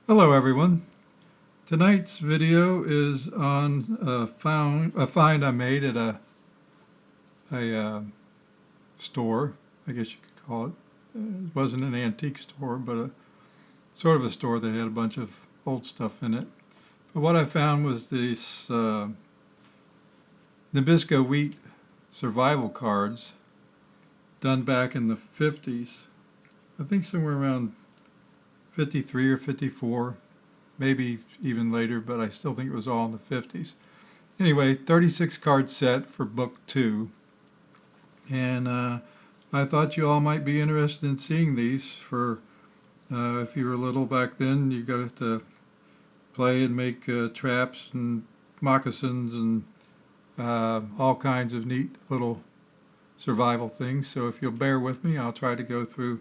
Hello everyone. Tonight's video is on a find I made at a store, I guess you could call it. It wasn't an antique store, but a sort of a store that had a bunch of old stuff in it. But what I found was these Nabisco wheat survival cards done back in the 50s. I think somewhere around 53 or 54. Maybe even later, but I still think it was all in the 50s. Anyway, 36 card set for book 2. And I thought you all might be interested in seeing these for, if you were little back then, you got to play and make traps and moccasins and all kinds of neat little survival things. So if you'll bear with me, I'll try to go through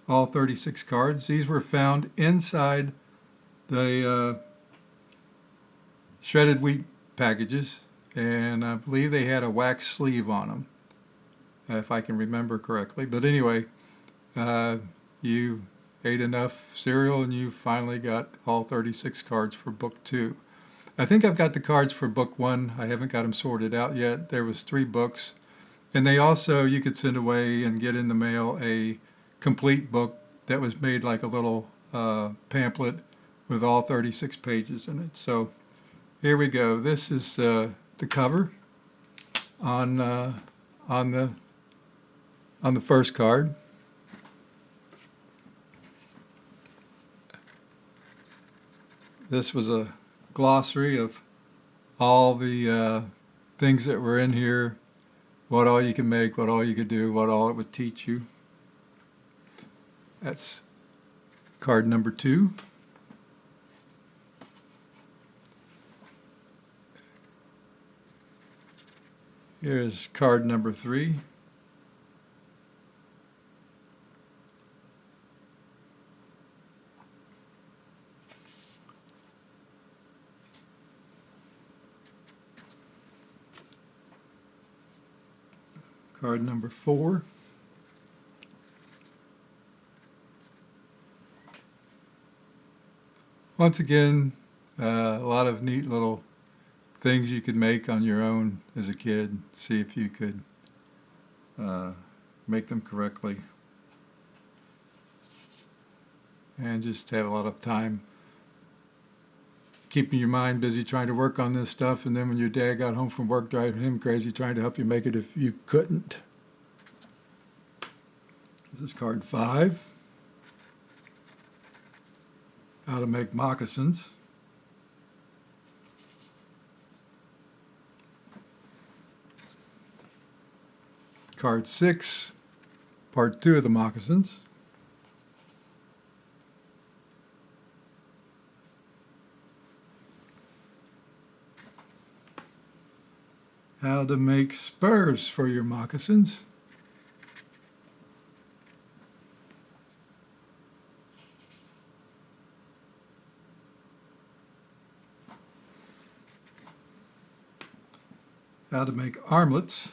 all 36 cards. These were found inside the shredded wheat packages, and I believe they had a wax sleeve on them, if I can remember correctly. But anyway, you ate enough cereal and you finally got all 36 cards for book 2. I think I've got the cards for book 1. I haven't got them sorted out yet. There was 3 books, and they also, you could send away and get in the mail a complete book that was made like a little pamphlet with all 36 pages in it. So here we go. This is the cover on the first card. This was a glossary of all the things that were in here, what all you can make, what all you could do, what all it would teach you. That's card number 2. Here's card number 3. Card number 4. Once again, a lot of neat little things you could make on your own as a kid. See if you could make them correctly. And just have a lot of time keeping your mind busy trying to work on this stuff, and then when your dad got home from work driving him crazy trying to help you make it if you couldn't. This is card 5. How to make moccasins. Card 6, part 2 of the moccasins. How to make spurs for your moccasins. How to make armlets.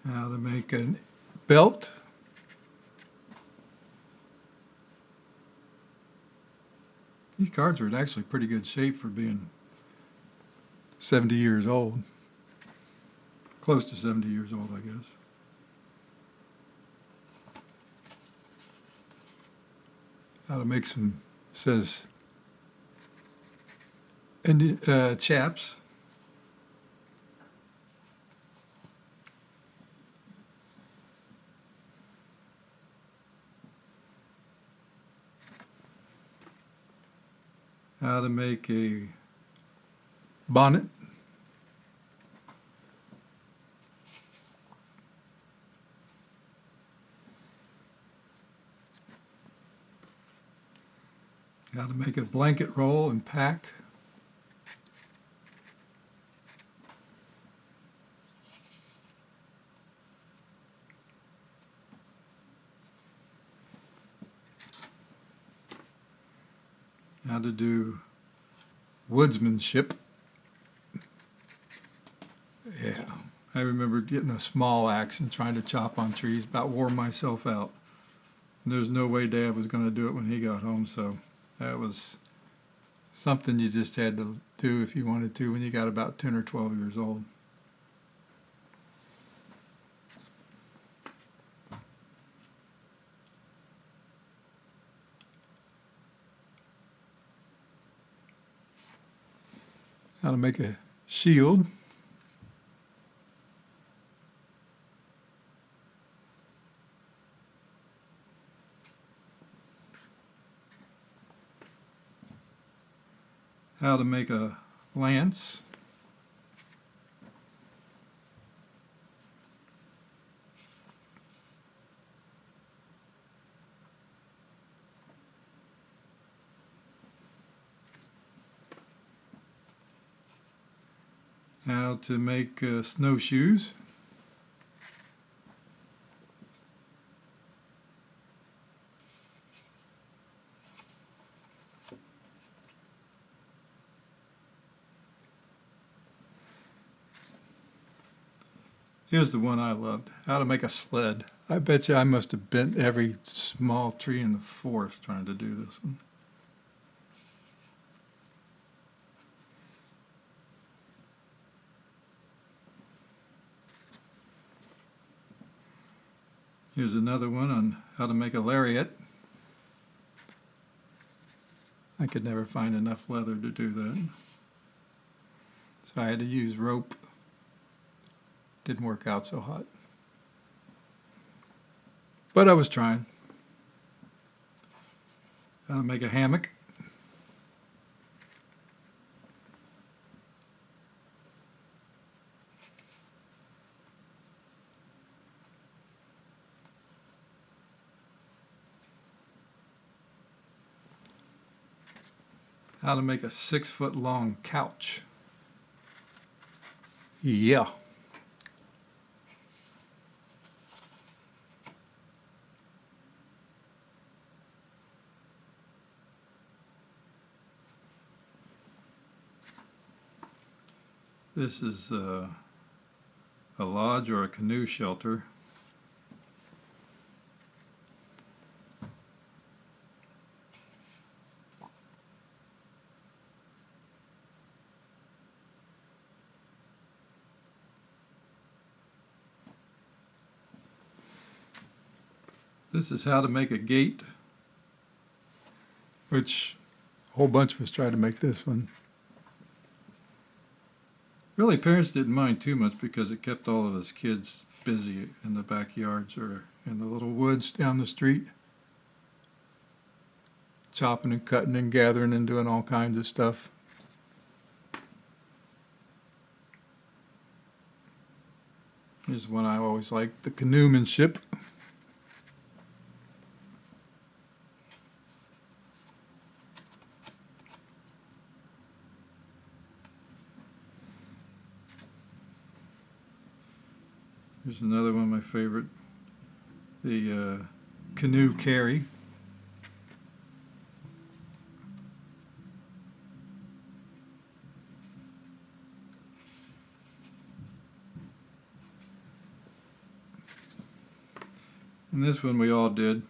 How to make a belt. These cards are in actually pretty good shape for being 70 years old. Close to 70 years old, I guess. How to make some, says, chaps. How to make a bonnet. How to make a blanket roll and pack. How to do woodsmanship. Yeah. I remember getting a small axe and trying to chop on trees, about wore myself out. And there's no way Dad was going to do it when he got home, so that was something you just had to do if you wanted to when you got about 10 or 12 years old. How to make a shield. How to make a lance. How to make snowshoes. Here's the one I loved, how to make a sled. I bet you I must have bent every small tree in the forest trying to do this one. Here's another one on how to make a lariat. I could never find enough leather to do that, so I had to use rope. Didn't work out so hot, but I was trying. How to make a hammock. How to make a 6-foot long couch. Yeah. This is a lodge or a canoe shelter. This is how to make a gate, which a whole bunch of us tried to make this one. Really, parents didn't mind too much because it kept all of us kids busy in the backyards or in the little woods down the street, chopping and cutting and gathering and doing all kinds of stuff. Here's one I always liked, the canoemanship. Here's another one of my favorite, the canoe carry. And this one we all did.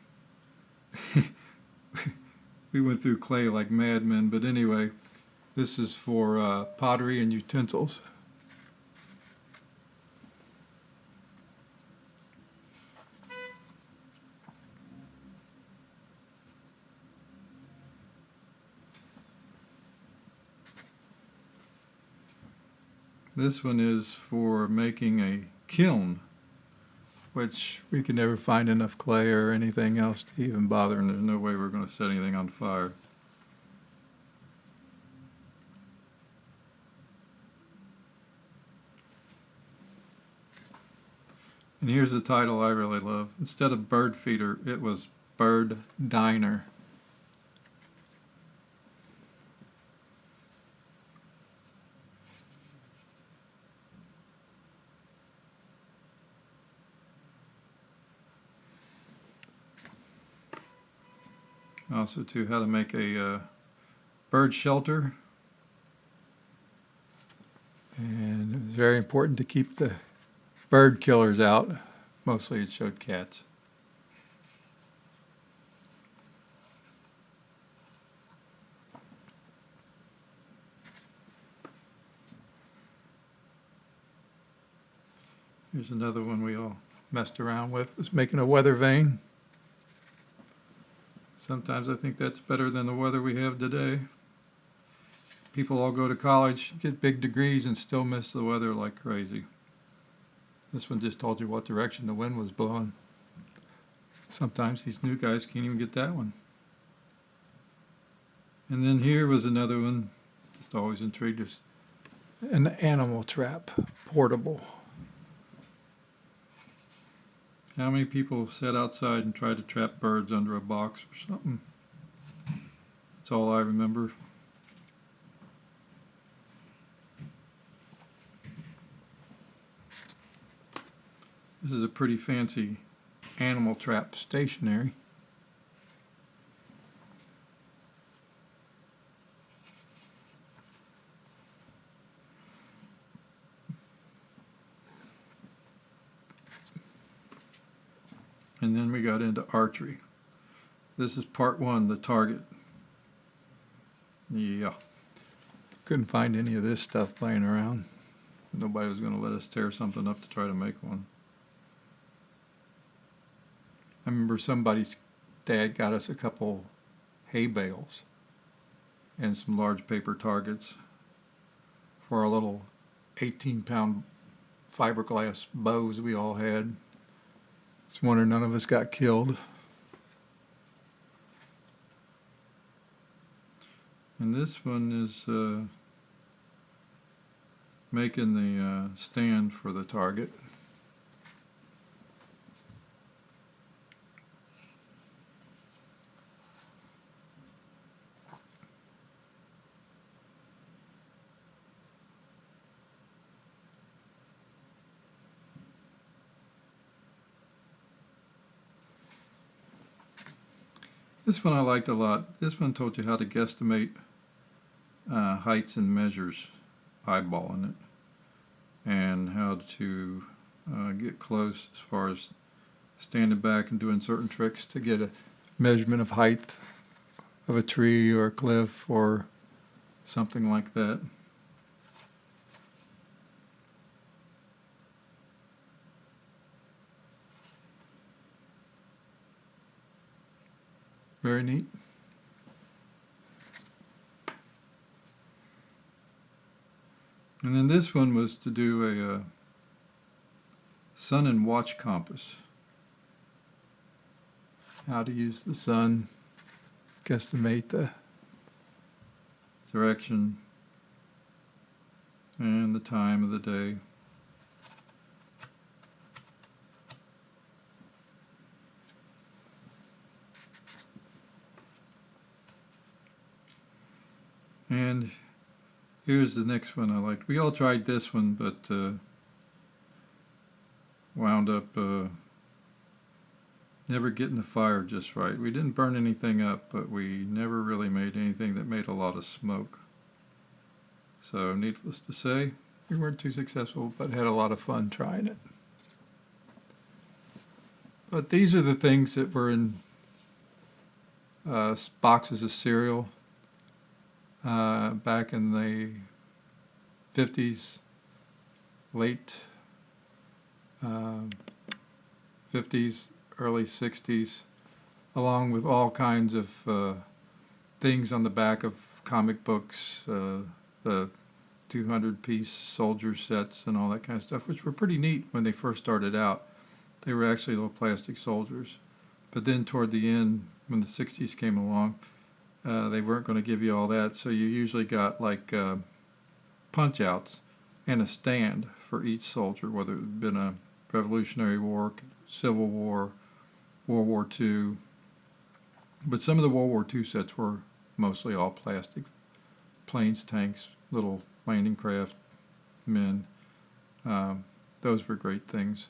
We went through clay like madmen, but anyway, this is for pottery and utensils. This one is for making a kiln, which we could never find enough clay or anything else to even bother, and there's no way we're going to set anything on fire. And here's the title I really love. Instead of bird feeder, it was bird diner. Also, too, how to make a bird shelter. And was very important to keep the bird killers out. Mostly it showed cats. Here's another one we all messed around with, was making a weather vane. Sometimes I think that's better than the weather we have today. People all go to college, get big degrees, and still miss the weather like crazy. This one just told you what direction the wind was blowing. Sometimes these new guys can't even get that one. And then here was another one, just always intrigued us. An animal trap, portable. How many people sat outside and tried to trap birds under a box or something? That's all I remember. This is a pretty fancy animal trap stationery. And then we got into archery. This is part one, the target. Yeah. Couldn't find any of this stuff laying around. Nobody was going to let us tear something up to try to make one. I remember somebody's dad got us a couple hay bales and some large paper targets for our little 18-pound fiberglass bows we all had. It's a wonder none of us got killed. And this one is making the stand for the target. This one I liked a lot. This one told you how to guesstimate heights and measures, eyeballing it, and how to get close as far as standing back and doing certain tricks to get a measurement of height of a tree or a cliff or something like that. Very neat. And then this one was to do a sun and watch compass. How to use the sun, guesstimate the direction and the time of the day. And here's the next one I liked. We all tried this one, but wound up never getting the fire just right. We didn't burn anything up, but we never really made anything that made a lot of smoke. So needless to say, we weren't too successful, but had a lot of fun trying it. But these are the things that were in boxes of cereal. Back in the 50s, late 50s, early 60s, along with all kinds of things on the back of comic books, the 200-piece soldier sets and all that kind of stuff, which were pretty neat when they first started out. They were actually little plastic soldiers. But then toward the end, when the 60s came along, they weren't going to give you all that, so you usually got like punch-outs and a stand for each soldier, whether it had been a Revolutionary War, Civil War, World War II. But some of the World War II sets were mostly all plastic. Planes, tanks, little landing craft, men. Those were great things.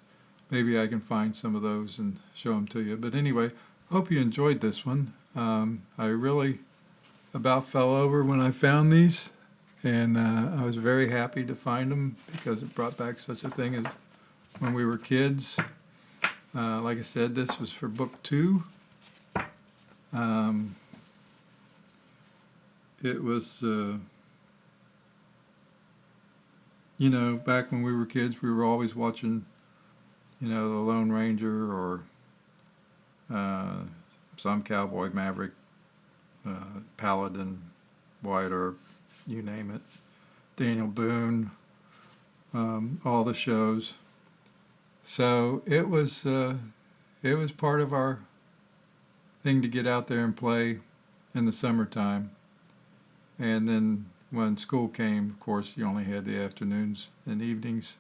Maybe I can find some of those and show them to you. But anyway, hope you enjoyed this one. I really about fell over when I found these, And I was very happy to find them because it brought back such a thing as when we were kids. Like I said, this was for book 2. It was, back when we were kids, we were always watching, the Lone Ranger or some cowboy maverick, Paladin, White, or you name it, Daniel Boone, all the shows. So it was part of our thing to get out there and play in the summertime. And then when school came, of course, you only had the afternoons and evenings.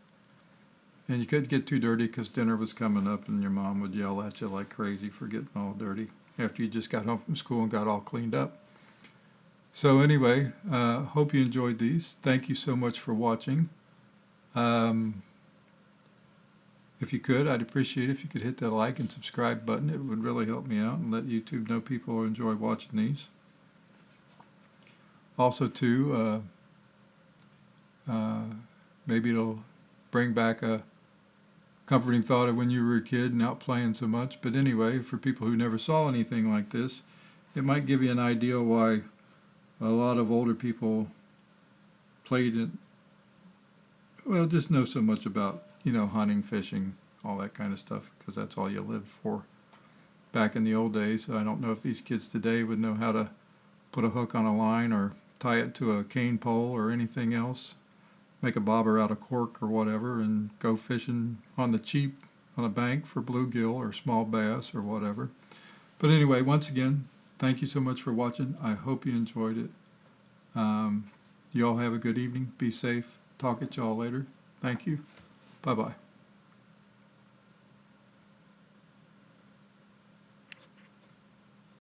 And you couldn't get too dirty because dinner was coming up and your mom would yell at you like crazy for getting all dirty after you just got home from school and got all cleaned up. So anyway, hope you enjoyed these. Thank you so much for watching. If you could, I'd appreciate it if you could hit that like and subscribe button. It would really help me out and let YouTube know people enjoy watching these. Also, too, maybe it'll bring back a comforting thought of when you were a kid and out playing so much. But anyway, for people who never saw anything like this, it might give you an idea why a lot of older people played it. Well, just know so much about, hunting, fishing, all that kind of stuff, because that's all you lived for back in the old days. I don't know if these kids today would know how to put a hook on a line or tie it to a cane pole or anything else, make a bobber out of cork or whatever, and go fishing on the cheap on a bank for bluegill or small bass or whatever. But anyway, once again, thank you so much for watching. I hope you enjoyed it. You all have a good evening. Be safe. Talk at y'all later. Thank you. Bye-bye.